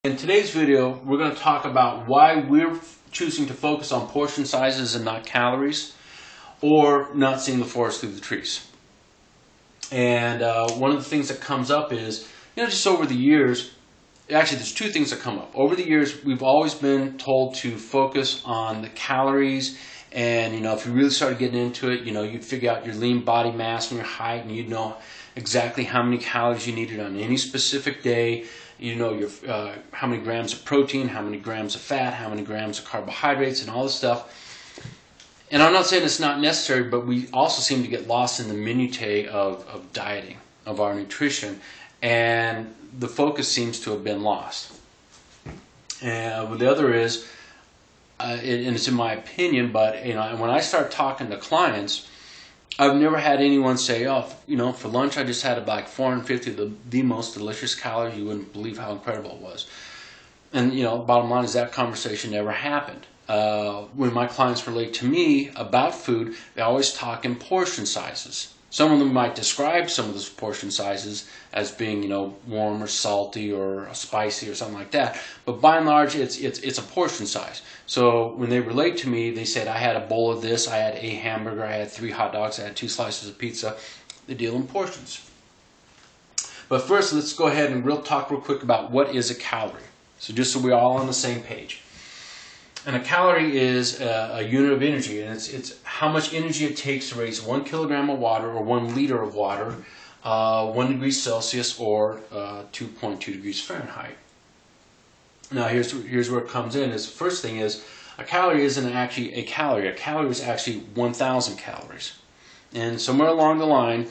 In today's video, we're going to talk about why we're choosing to focus on portion sizes and not calories, or not seeing the forest through the trees. And one of the things that comes up is, just over the years, actually there's two things that come up. Over the years, we've always been told to focus on the calories, and if you really started getting into it, you'd figure out your lean body mass and your height, and you'd know exactly how many calories you needed on any specific day. Your how many grams of protein, how many grams of fat, how many grams of carbohydrates, and all this stuff. And I'm not saying it's not necessary, but we also seem to get lost in the minutiae of dieting, of our nutrition, and the focus seems to have been lost. And the other is, and it's in my opinion, but when I start talking to clients, I've never had anyone say, for lunch I just had like 450 of the most delicious calories. You wouldn't believe how incredible it was. And, bottom line is that conversation never happened. When my clients relate to me about food, they always talk in portion sizes. Some of them might describe some of those portion sizes as being, warm or salty or spicy or something like that. But by and large, it's a portion size. So when they relate to me, they said, I had a bowl of this, I had a hamburger, I had 3 hot dogs, I had 2 slices of pizza. They deal in portions. But first, let's go ahead and talk real quick about what is a calorie. So just so we're all on the same page. And a calorie is a unit of energy, and it's how much energy it takes to raise 1 kilogram of water or 1 liter of water, 1 degree Celsius or 2.2 degrees Fahrenheit. Now here's where it comes in. Is the first thing is a calorie isn't actually a calorie. A calorie is actually 1,000 calories. And somewhere along the line,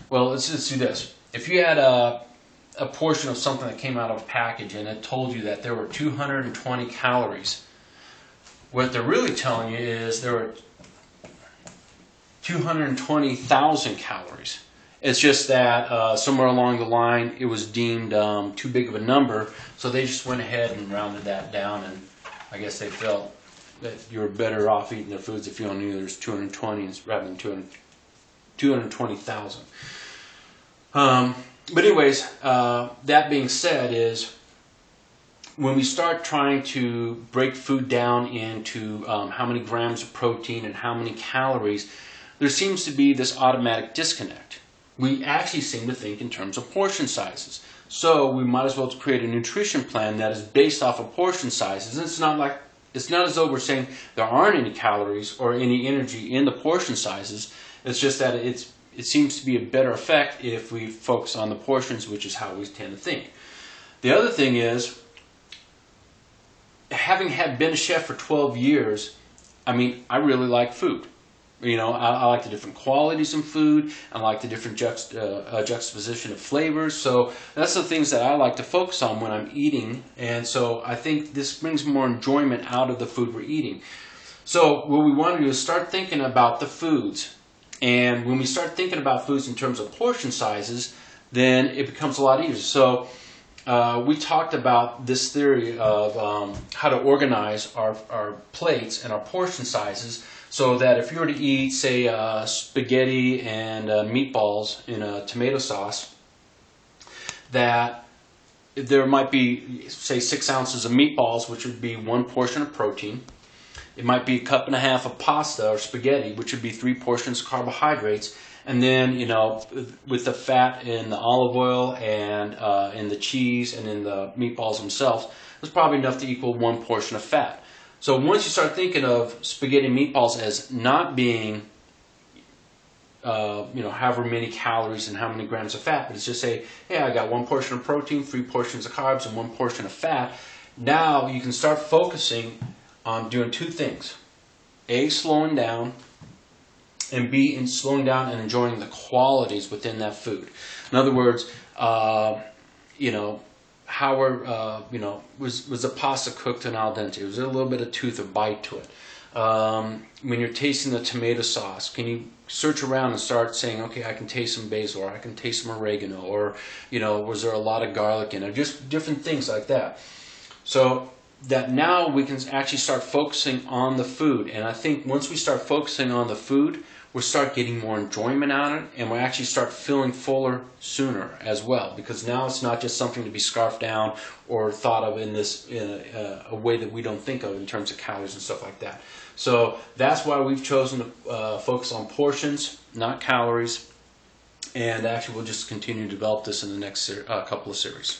well, let's do this. If you had a portion of something that came out of a package and it told you that there were 220 calories, what they're really telling you is there are 220,000 calories. It's just that somewhere along the line it was deemed too big of a number, so they just went ahead and rounded that down, and I guess they felt that you were better off eating their foods if you only knew there's 220 rather than 220,000. But anyways, that being said is, when we start trying to break food down into how many grams of protein and how many calories, there seems to be this automatic disconnect. We actually seem to think in terms of portion sizes. So we might as well create a nutrition plan that is based off of portion sizes. It's not as though we're saying there aren't any calories or any energy in the portion sizes. It's just that it seems to be a better effect if we focus on the portions, which is how we tend to think. The other thing is, having been a chef for 12 years, I really like food. I like the different qualities in food. I like the different juxtaposition of flavors. So that's the things that I like to focus on when I'm eating. And so I think this brings more enjoyment out of the food we're eating. So what we want to do is start thinking about the foods. And when we start thinking about foods in terms of portion sizes, then it becomes a lot easier. So we talked about this theory of how to organize our plates and our portion sizes, so that if you were to eat, say, spaghetti and meatballs in a tomato sauce, that there might be, say, 6 ounces of meatballs, which would be 1 portion of protein. It might be 1.5 cups of pasta or spaghetti, which would be 3 portions of carbohydrates. And then, with the fat in the olive oil and in the cheese and in the meatballs themselves, there's probably enough to equal 1 portion of fat. So once you start thinking of spaghetti and meatballs as not being, however many calories and how many grams of fat, but it's just say, hey, I got 1 portion of protein, 3 portions of carbs, and 1 portion of fat. Now you can start focusing on doing 2 things. A, slowing down, and B, in slowing down and enjoying the qualities within that food. In other words, how was the pasta cooked and al dente? Was there a little bit of tooth or bite to it? When you're tasting the tomato sauce, can you search around and start saying, okay, I can taste some basil, or I can taste some oregano, or was there a lot of garlic in it? Just different things like that. So that now we can actually start focusing on the food. And I think once we start focusing on the food, we'll start getting more enjoyment out of it, and we'll actually start feeling fuller sooner as well, because now it's not just something to be scarfed down or thought of in a way that we don't think of in terms of calories and stuff like that. So that's why we've chosen to focus on portions, not calories, and actually we'll just continue to develop this in the next couple of series.